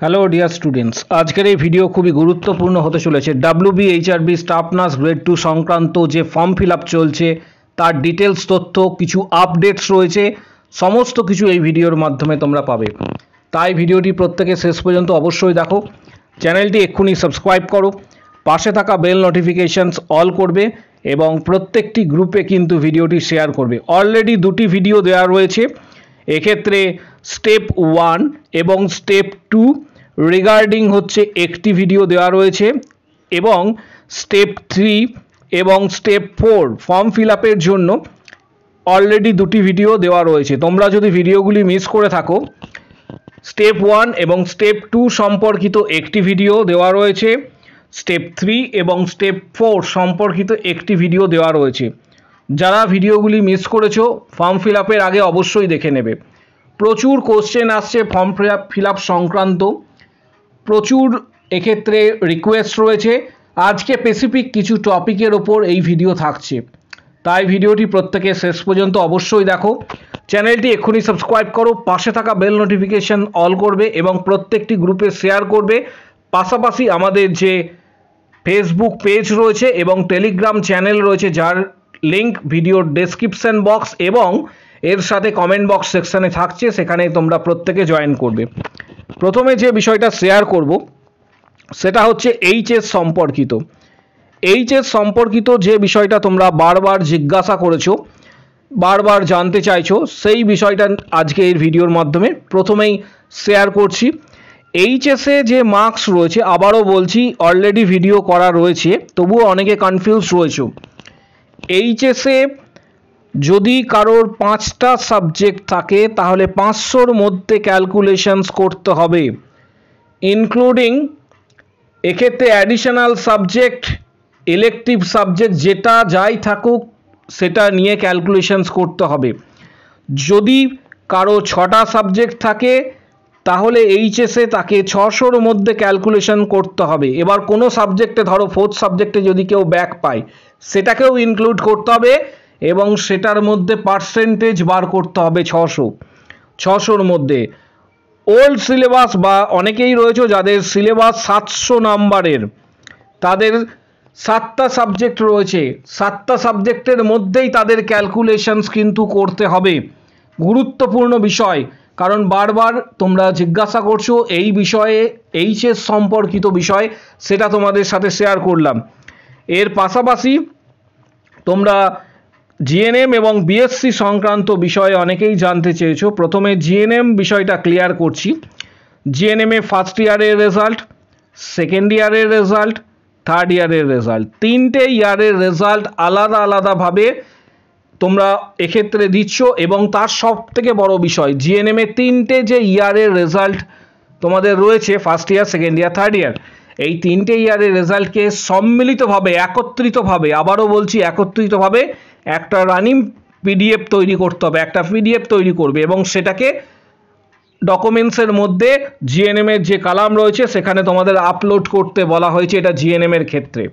Hello dear students, আজকের এই video খুবই গুরুত্বপূর্ণ হতে চলেছে। WBHRB স্টাফ নার্স গ্রেড 2 সংক্রান্ত যে ফর্ম ফিল আপ চলছে তার ডিটেলস তথ্য, কিছু আপডেটস রয়েছে, সমস্ত কিছু এই ভিডিওর মাধ্যমে তোমরা পাবে। তাই ভিডিওটি প্রত্যেকে শেষ পর্যন্ত অবশ্যই দেখো। চ্যানেলটি এক্ষুনি সাবস্ক্রাইব করো, পাশে থাকা বেল নোটিফিকেশনস অল করবে এবং প্রত্যেকটি গ্রুপে কিন্তু ভিডিওটি শেয়ার করবে। অলরেডি দুটি ভিডিও দেওয়া রয়েছে, এক্ষেত্রে স্টেপ 1 এবং স্টেপ 2 রিগার্ডিং হচ্ছে একটি ভিডিও দেওয়া রয়েছে এবং স্টেপ 3 এবং স্টেপ 4 ফর্ম ফিল আপের জন্য অলরেডি দুটি ভিডিও দেওয়া রয়েছে। তোমরা যদি ভিডিওগুলি মিস করে থাকো, স্টেপ 1 এবং স্টেপ 2 সম্পর্কিত একটি ভিডিও দেওয়া রয়েছে, স্টেপ 3 এবং স্টেপ 4 সম্পর্কিত একটি ভিডিও দেওয়া রয়েছে। যারা ভিডিওগুলি মিস করেছো ফর্ম ফিল আপের আগে অবশ্যই দেখে নেবে। প্রচুর কোশ্চেন আসছে ফর্ম ফিল আপ সংক্রান্ত, প্রচুর এক্ষেত্রে রিকোয়েস্ট রয়েছে। আজকে স্পেসিফিক কিছু টপিকের ওপর এই ভিডিও থাকছে, তাই ভিডিওটি প্রত্যেকে শেষ পর্যন্ত অবশ্যই দেখো। চ্যানেলটি এক্ষুনি সাবস্ক্রাইব করো, পাশে থাকা বেল নোটিফিকেশন অল করবে এবং প্রত্যেকটি গ্রুপে শেয়ার করবে। পাশাপাশি আমাদের যে ফেসবুক পেজ রয়েছে এবং টেলিগ্রাম চ্যানেল রয়েছে, যার লিঙ্ক ভিডিওর ডেসক্রিপশন বক্স এবং এর সাথে কমেন্ট বক্স সেকশানে থাকছে, সেখানে তোমরা প্রত্যেকে জয়েন করবে। প্রথমে যে বিষয়টা শেয়ার করব সেটা হচ্ছে এইচএস সম্পর্কিত। এইচএস সম্পর্কিত যে বিষয়টা তোমরা বারবার জিজ্ঞাসা করেছো, বারবার জানতে চাইছো, সেই বিষয়টা আজকে এই ভিডিওর মাধ্যমে প্রথমেই শেয়ার করছি। এইচএসে যে মার্কস রয়েছে, আবারও বলছি অলরেডি ভিডিও করা রয়েছে, তবুও অনেকে কনফিউজ রয়েছে। এইচএসে যদি কারোর 5টা সাবজেক্ট থাকে তাহলে 500-র মধ্যে ক্যালকুলেশনস করতে হবে, ইনক্লুডিং এক্ষেত্রে অ্যাডিশনাল সাবজেক্ট, ইলেকটিভ সাবজেক্ট যেটা যাই থাকুক সেটা নিয়ে ক্যালকুলেশনস করতে হবে। যদি কারো 6টা সাবজেক্ট থাকে তাহলে এইচএসে তাকে 600-র মধ্যে ক্যালকুলেশন করতে হবে। এবার কোনো সাবজেক্টে, ধরো 4th সাবজেক্টে যদি কেউ ব্যাক পায় সেটাকেও ইনক্লুড করতে হবে এবং সেটার মধ্যে পার্সেন্টেজ বার করতে হবে 600-র মধ্যে। ওল্ড সিলেবাস বা অনেকেই রয়েছে যাদের সিলেবাস 700 নাম্বারের, তাদের 7টা সাবজেক্ট রয়েছে, 7টা সাবজেক্টের মধ্যেই তাদের ক্যালকুলেশনস কিন্তু করতে হবে। গুরুত্বপূর্ণ বিষয়, কারণ বারবার তোমরা জিজ্ঞাসা করছো এই বিষয়ে, এইচএস সম্পর্কিত বিষয়, সেটা তোমাদের সাথে শেয়ার করলাম। এর পাশাপাশি তোমরা জিএনএম এবং বিএসসি সংক্রান্ত বিষয়ে অনেকেই জানতে চেয়েছো। প্রথমে জিএনএম বিষয়টা ক্লিয়ার করছি। জিএনএমে ফার্স্ট ইয়ারের রেজাল্ট, সেকেন্ড ইয়ারের রেজাল্ট, থার্ড ইয়ারের রেজাল্ট, 3টে ইয়ারের রেজাল্ট আলাদা আলাদাভাবে তোমরা এক্ষেত্রে দিচ্ছ এবং তার সব থেকে বড় বিষয়, জিএনএমে 3টে যে ইয়ারের রেজাল্ট তোমাদের রয়েছে, first year, second year, third ইয়ার, এই 3টে ইয়ারের রেজাল্টকে সম্মিলিতভাবে, একত্রিতভাবে, আবারও বলছি একত্রিতভাবে একটা রানিং পিডিএফ তৈরি করতে হবে, একটা পিডিএফ তৈরি করবে এবং সেটাকে ডকুমেন্টসের মধ্যে জিএনএমের যে কালাম রয়েছে সেখানে তোমাদের আপলোড করতে বলা হয়েছে, এটা জিএনএমের ক্ষেত্রে।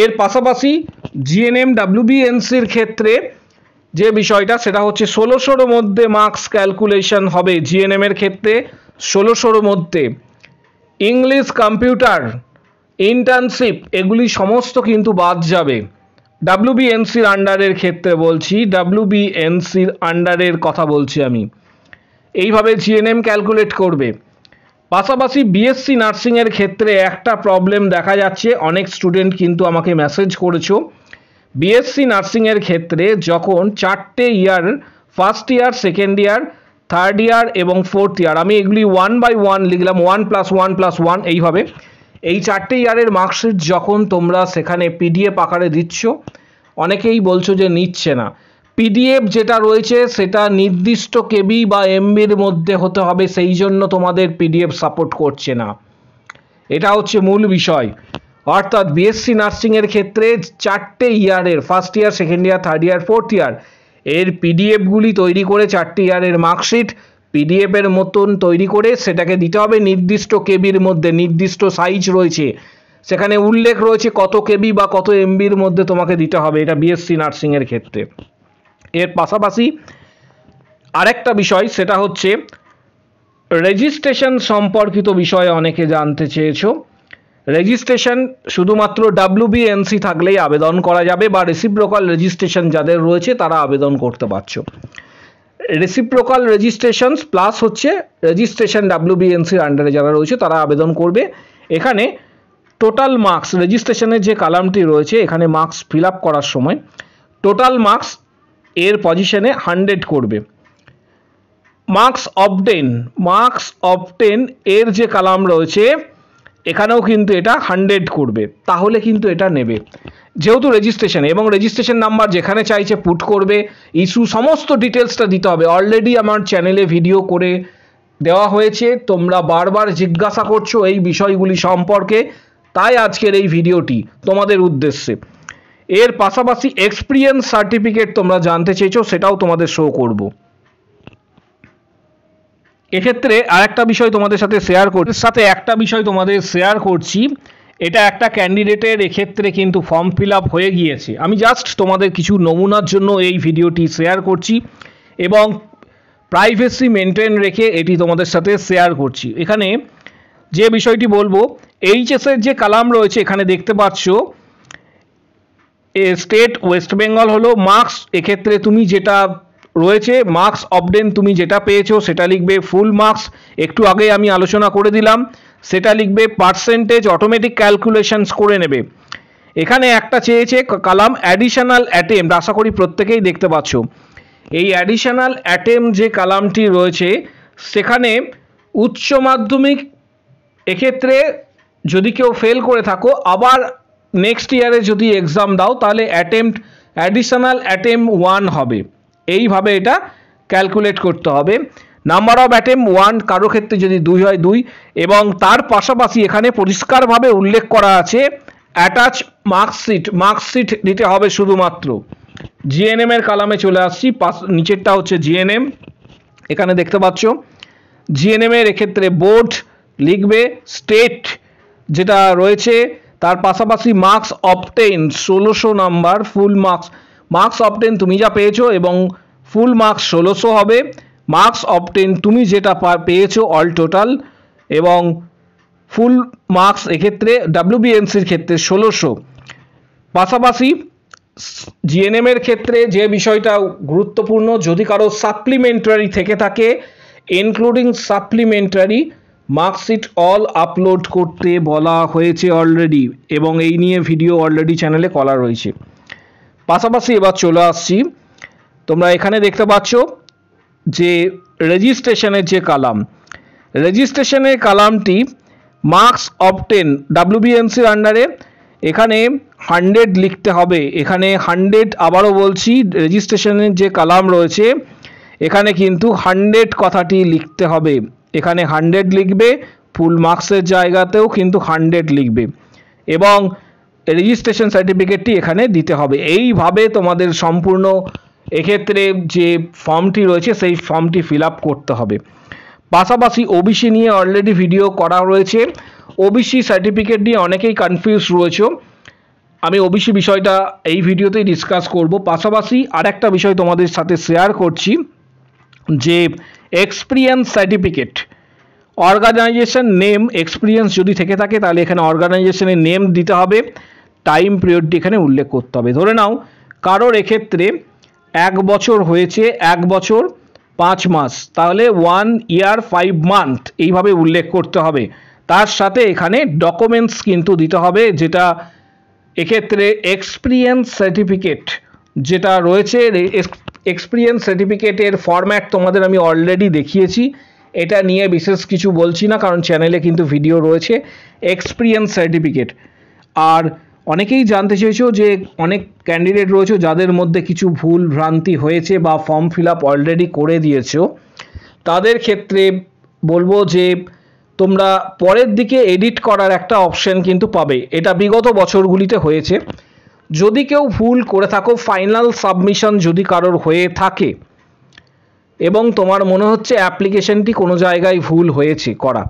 এর পাশাপাশি জিএনএম WBNCর ক্ষেত্রে যে বিষয়টা সেটা হচ্ছে 1600-র মধ্যে মার্কস ক্যালকুলেশন হবে। জিএনএমের ক্ষেত্রে 1600-র মধ্যে ইংলিশ, কম্পিউটার, ইন্টার্নশিপ এগুলি সমস্ত কিন্তু বাদ যাবে। WBNCর আন্ডারের ক্ষেত্রে বলছি, WBNCর আন্ডারের কথা বলছি আমি। এইভাবে জিএনএম ক্যালকুলেট করবে। পাশাপাশি বিএসসি নার্সিংয়ের ক্ষেত্রে একটা প্রবলেম দেখা যাচ্ছে, অনেক স্টুডেন্ট কিন্তু আমাকে মেসেজ করেছো। বিএসসি নার্সিংয়ের ক্ষেত্রে যখন 4টে year, first year, second year, third year এবং ফোর্থ ইয়ার, আমি এগুলি 1 বাই 1 লিখলাম, 1+1+1 এইভাবে, এই 4টে ইয়ারের মার্কশিট যখন তোমরা সেখানে পিডিএফ আকারে দিচ্ছ, অনেকেই বলছো যে নিচ্ছে না। পিডিএফ যেটা রয়েছে সেটা নির্দিষ্ট কেবি বা এমবির মধ্যে হতে হবে, সেই জন্য তোমাদের পিডিএফ সাপোর্ট করছে না। এটা হচ্ছে মূল বিষয়। অর্থাৎ বিএসসি নার্সিংয়ের ক্ষেত্রে 4টে ইয়ারের, first year, second year, third ইয়ার, ফোর্থ ইয়ার, এর পিডিএফগুলি তৈরি করে 4টে ইয়ারের মার্কশিট পিডিএফের মতন তৈরি করে সেটাকে দিতে হবে নির্দিষ্ট কেবির মধ্যে। নির্দিষ্ট সাইজ রয়েছে, সেখানে উল্লেখ রয়েছে কত কেবি বা কত এমবির মধ্যে তোমাকে দিতে হবে, এটা বিএসসি নার্সিংয়ের ক্ষেত্রে। এর পাশাপাশি আরেকটা বিষয়, সেটা হচ্ছে রেজিস্ট্রেশন সম্পর্কিত বিষয়ে অনেকে জানতে চেয়েছো। রেজিস্ট্রেশন শুধুমাত্র WBNC থাকলেই আবেদন করা যাবে, বা রেসিপ্রোকাল রেজিস্ট্রেশন যাদের রয়েছে তারা আবেদন করতে পারছো। রেসিপ্রোকাল রেজিস্ট্রেশন প্লাস হচ্ছে রেজিস্ট্রেশন WBNCর আন্ডারে যারা রয়েছে তারা আবেদন করবে। এখানে টোটাল মার্কস, রেজিস্ট্রেশনের যে কলামটি রয়েছে এখানে মার্কস ফিল আপ করার সময় টোটাল মার্কস এর পজিশনে 100 করবে। মার্কস অবটেন এর যে কলাম রয়েছে এখানেও কিন্তু এটা 100 করবে, তাহলে কিন্তু এটা নেবে। যেহেতু রেজিস্ট্রেশন এবং রেজিস্ট্রেশন নাম্বার যেখানে চাইছে পুট করবে, ইস্যু সমস্ত ডিটেলসটা দিতে হবে। অলরেডি আমার চ্যানেলে ভিডিও করে দেওয়া হয়েছে, তোমরা বারবার জিজ্ঞাসা করছো এই বিষয়গুলি সম্পর্কে, তাই আজকের এই ভিডিওটি তোমাদের উদ্দেশ্যে। এর পাশাপাশি এক্সপিরিয়েন্স সার্টিফিকেট তোমরা জানতে চেয়েছো, সেটাও তোমাদের শো করব। এক্ষেত্রে আরেকটা বিষয় তোমাদের সাথে শেয়ার করছি, এটা একটা ক্যান্ডিডেটের এক্ষেত্রে কিন্তু ফর্ম ফিল আপ হয়ে গিয়েছে। আমি জাস্ট তোমাদের কিছু নমুনার জন্য এই ভিডিওটি শেয়ার করছি এবং প্রাইভেসি মেনটেন রেখে এটি তোমাদের সাথে শেয়ার করছি। এখানে যে বিষয়টি বলবো, এইচএসের যে কলাম রয়েছে এখানে দেখতে পাচ্ছ স্টেট ওয়েস্ট বেঙ্গল হলো মার্কস। এক্ষেত্রে তুমি যেটা রয়েছে মার্কস অবটেন তুমি যেটা পেয়েছো সেটা লিখবে ফুল মার্কস, একটু আগে আমি আলোচনা করে দিলাম, সেটা লিখবে পার্সেন্টেজ, অটোমেটিক ক্যালকুলেশনস করে নেবে। এখানে একটা চেয়েছে কলাম অ্যাডিশনাল অ্যাটেম্প, আশা করি প্রত্যেকেই দেখতে পাচ্ছ। এই অ্যাডিশনাল অ্যাটেম্প যে কলামটি রয়েছে সেখানে উচ্চ মাধ্যমিক এক্ষেত্রে যদি কেউ ফেল করে থাকো আবার নেক্সট ইয়ারে যদি এক্সাম দাও তাহলে অ্যাডিশনাল অ্যাটেম্প 1 হবে। এইভাবে এটা ক্যালকুলেট করতে হবে। নাম্বার অফ অ্যাটেম্প 1, কারো ক্ষেত্রে যদি 2 হয় 2, এবং তার পাশাপাশি এখানে পরিষ্কারভাবে উল্লেখ করা আছে অ্যাটাচ মার্কশিট দিতে হবে শুধুমাত্র। জিএনএম এর কলামে চলে আসছি, নিচেরটা হচ্ছে জিএনএম। এখানে দেখতে পাচ্ছ জিএনএম এর এক্ষেত্রে বোর্ড লিখবে, স্টেট যেটা রয়েছে তার পাশাপাশি marks obtain 1600 number, full marks obtain তুমি যা পেয়েছো এবং ফুল মার্কস 1600 হবে। মার্কস অবটেন তুমি যেটা পেয়েছো অল টোটাল এবং ফুল মার্কস এক্ষেত্রে WBNCর ক্ষেত্রে 1600। পাশাপাশি জিএনএম এর ক্ষেত্রে যে বিষয়টা গুরুত্বপূর্ণ, যদি কারো সাপ্লিমেন্টারি থেকে থাকে including supplementary marksheet all upload করতে বলা হয়েছে অলরেডি, এবং এই নিয়ে ভিডিও অলরেডি চ্যানেলে করা রয়েছে। পাশাপাশি এবার চলে আসছি, তোমরা এখানে দেখতে পাচ্ছ যে রেজিস্ট্রেশনের যে রেজিস্ট্রেশনের কলামটি মার্কস অবটেন WBNCর আন্ডারে এখানে 100 লিখতে হবে। এখানে 100, আবারও বলছি, রেজিস্ট্রেশনের যে কলাম রয়েছে এখানে কিন্তু 100 কথাটি লিখতে হবে। এখানে 100 লিখবে, ফুল মার্কসের জায়গাতেও কিন্তু 100 লিখবে এবং রেজিস্ট্রেশন সার্টিফিকেটটি এখানে দিতে হবে। এইভাবে তোমাদের সম্পূর্ণ এক্ষেত্রে যে ফর্মটি রয়েছে সেই ফর্মটি ফিল আপ করতে হবে। পাশাপাশি ওবিসি নিয়ে অলরেডি ভিডিও করা রয়েছে, ওবিসি সার্টিফিকেট নিয়ে অনেকেই কনফিউজ রয়েছে, আমি ওবিসি বিষয়টা এই ভিডিওতেই ডিসকাস করব। পাশাপাশি আরেকটা বিষয় তোমাদের সাথে শেয়ার করছি যে experience certificate, organisation name experience যদি থেকে থাকে তাহলে এখানে অর্গানাইজেশনের নেম দিতে হবে, টাইম পিরিয়ডটি এখানে উল্লেখ করতে হবে। ধরে নাও কারোর এক্ষেত্রে 1 বছর হয়েছে, 1 বছর 5 মাস, তাহলে 1 year 5 month এইভাবে উল্লেখ করতে হবে। তার সাথে এখানে ডকুমেন্টস কিন্তু দিতে হবে, যেটা এক্ষেত্রে এক্সপিরিয়েন্স সার্টিফিকেট যেটা রয়েছে, এক্সপিরিয়েন্স সার্টিফিকেটের ফরম্যাট তোমাদের আমি অলরেডি দেখিয়েছি, এটা নিয়ে বিশেষ কিছু বলছি না কারণ চ্যানেলে কিন্তু ভিডিও রয়েছে এক্সপিরিয়েন্স সার্টিফিকেট। আর অনেকেই জানতে চেয়েছো যে অনেক ক্যান্ডিডেট রয়েছে যাদের মধ্যে কিছু ভুল ভ্রান্তি হয়েছে বা ফর্ম ফিল আপ অলরেডি করে দিয়েছো, তাদের ক্ষেত্রে বলবো যে তোমরা পরের দিকে এডিট করার একটা অপশন কিন্তু পাবে, এটা বিগত বছরগুলিতে হয়েছে। যদি কেউ ভুল করে থাকো, ফাইনাল সাবমিশন যদি কারোর হয়ে থাকে এবং তোমার মনে হচ্ছে অ্যাপ্লিকেশনটি কোনো জায়গায় ভুল হয়েছে করা,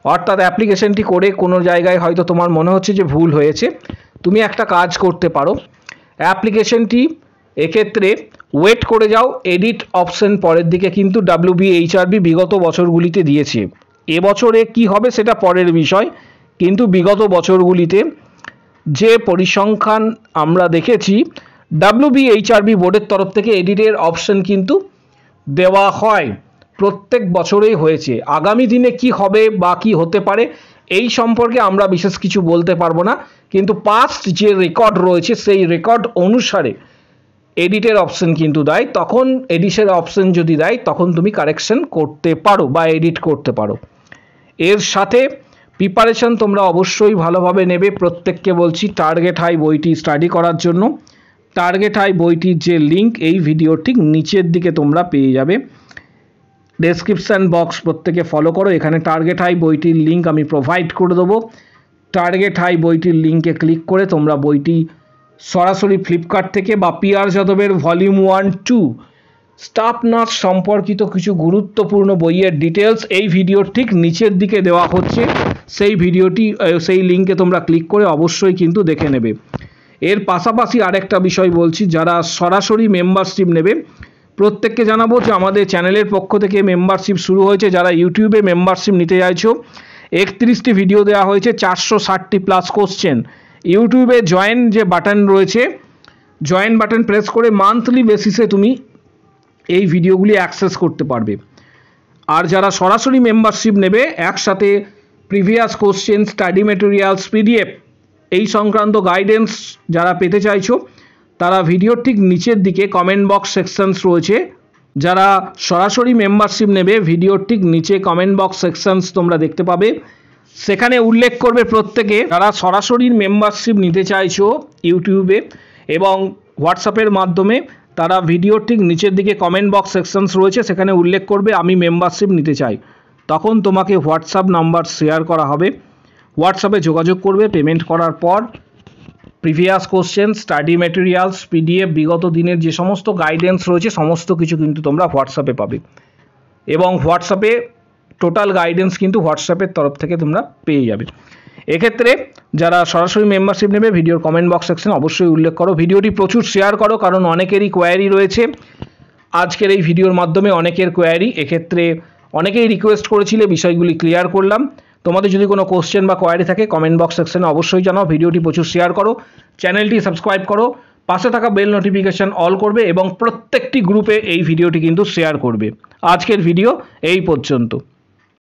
অর্থাৎ অ্যাপ্লিকেশনটি করে কোনো জায়গায় হয়তো তোমার মনে হচ্ছে যে ভুল হয়েছে, তুমি একটা কাজ করতে পারো, অ্যাপ্লিকেশনটি এক্ষেত্রে ওয়েট করে যাও, এডিট অপশন পরের দিকে কিন্তু WBHRB বিগত বছরগুলিতে দিয়েছে। এবছরে কি হবে সেটা পরের বিষয়, কিন্তু বিগত বছরগুলিতে যে পরিসংখ্যান আমরা দেখেছি WBHRB বোর্ডের তরফ থেকে এডিটের অপশন কিন্তু দেওয়া হয়, প্রত্যেক বছরেই হয়েছে। আগামী দিনে কি হবে বা কি হতে পারে এই সম্পর্কে আমরা বিশেষ কিছু বলতে পারবো না, কিন্তু পাস্ট যে রেকর্ড রয়েছে সেই রেকর্ড অনুসারে এডিটের অপশন কিন্তু দেয়। তখন এডিটের অপশন যদি দেয় তখন তুমি কারেকশন করতে পারো বা এডিট করতে পারো। এর সাথে প্রিপারেশন তোমরা অবশ্যই ভালোভাবে নেবে। প্রত্যেককে বলছি টার্গেট হাই বইটি স্টাডি করার জন্য। টার্গেট হাই বইটির যে লিঙ্ক এই ভিডিওর ঠিক নিচের দিকে তোমরা পেয়ে যাবে, ডেসক্রিপশান বক্স প্রত্যেকে ফলো করো, এখানে টার্গেট হাই বইটির লিঙ্ক আমি প্রোভাইড করে দেবো। টার্গেট হাই বইটির লিঙ্কে ক্লিক করে তোমরা বইটি সরাসরি ফ্লিপকার্ট থেকে বা PR যাদবের ভলিউম 1-2 স্টাফ নার্স সম্পর্কিত কিছু গুরুত্বপূর্ণ বইয়ের ডিটেলস এই ভিডিওর ঠিক নিচের দিকে দেওয়া হচ্ছে, সেই লিঙ্কে তোমরা ক্লিক করে অবশ্যই কিন্তু দেখে নেবে। এর পাশাপাশি আরেকটা বিষয় বলছি, যারা সরাসরি মেম্বারশিপ নেবে প্রত্যেককে জানাবো যে আমাদের চ্যানেলের পক্ষ থেকে মেম্বারশিপ শুরু হয়েছে। যারা ইউটিউবে মেম্বারশিপ নিতে চাইছো 31টি ভিডিও দেওয়া হয়েছে, 460টি প্লাস কোশ্চেন। ইউটিউবে জয়েন যে বাটন রয়েছে, জয়েন বাটন প্রেস করে মান্থলি বেসিসে তুমি এই ভিডিওগুলি অ্যাক্সেস করতে পারবে। আর যারা সরাসরি মেম্বারশিপ নেবে একসাথে previous question, study materials, PDF এই সংক্রান্ত গাইডেন্স যারা পেতে চাইছো তারা ভিডিওর ঠিক নিচের দিকে কমেন্ট বক্স সেকশনস রয়েছে। যারা সরাসরি মেম্বারশিপ নেবে ভিডিওর ঠিক নিচে কমেন্ট বক্স সেকশনস তোমরা দেখতে পাবে, সেখানে উল্লেখ করবে প্রত্যেকে যারা সরাসরি মেম্বারশিপ নিতে চাইছো ইউটিউবে এবং হোয়াটসঅ্যাপের মাধ্যমে, তারা ভিডিওর ঠিক নিচের দিকে কমেন্ট বক্স সেকশনস রয়েছে, সেখানে উল্লেখ করবে আমি মেম্বারশিপ নিতে চাই। তখন তোমাকে হোয়াটসঅ্যাপ নাম্বার শেয়ার করা হবে, হোয়াটসঅ্যাপে যোগাযোগ করবে। পেমেন্ট করার পর previous question, study materials, PDF বিগত দিনের যে সমস্ত গাইডেন্স রয়েছে সমস্ত কিছু কিন্তু তোমরা হোয়াটসঅ্যাপে পাবে এবং হোয়াটসঅ্যাপে টোটাল গাইডেন্স কিন্তু হোয়াটসঅ্যাপের তরফ থেকে তোমরা পেয়ে যাবে। এক্ষেত্রে যারা সরাসরি মেম্বারশিপ নেবে ভিডিওর কমেন্ট বক্স সেকশন অবশ্যই উল্লেখ করো, ভিডিওটি প্রচুর শেয়ার করো, কারণ অনেকেরই কোয়ারি রয়েছে আজকের এই ভিডিওর মাধ্যমে, অনেকের কোয়ারি। এক্ষেত্রে অনেকেই রিকোয়েস্ট করেছিলে, বিষয়গুলি ক্লিয়ার করলাম। তোমাদের যদি কোনো কোশ্চেন বা কোয়ারি থাকে কমেন্ট বক্স সেকশনে অবশ্যই জানাও। ভিডিওটি প্রচুর শেয়ার করো, চ্যানেলটি সাবস্ক্রাইব করো, পাশে থাকা বেল নোটিফিকেশন অল করবে এবং প্রত্যেকটি গ্রুপে এই ভিডিওটি কিন্তু শেয়ার করবে। আজকের ভিডিও এই পর্যন্ত।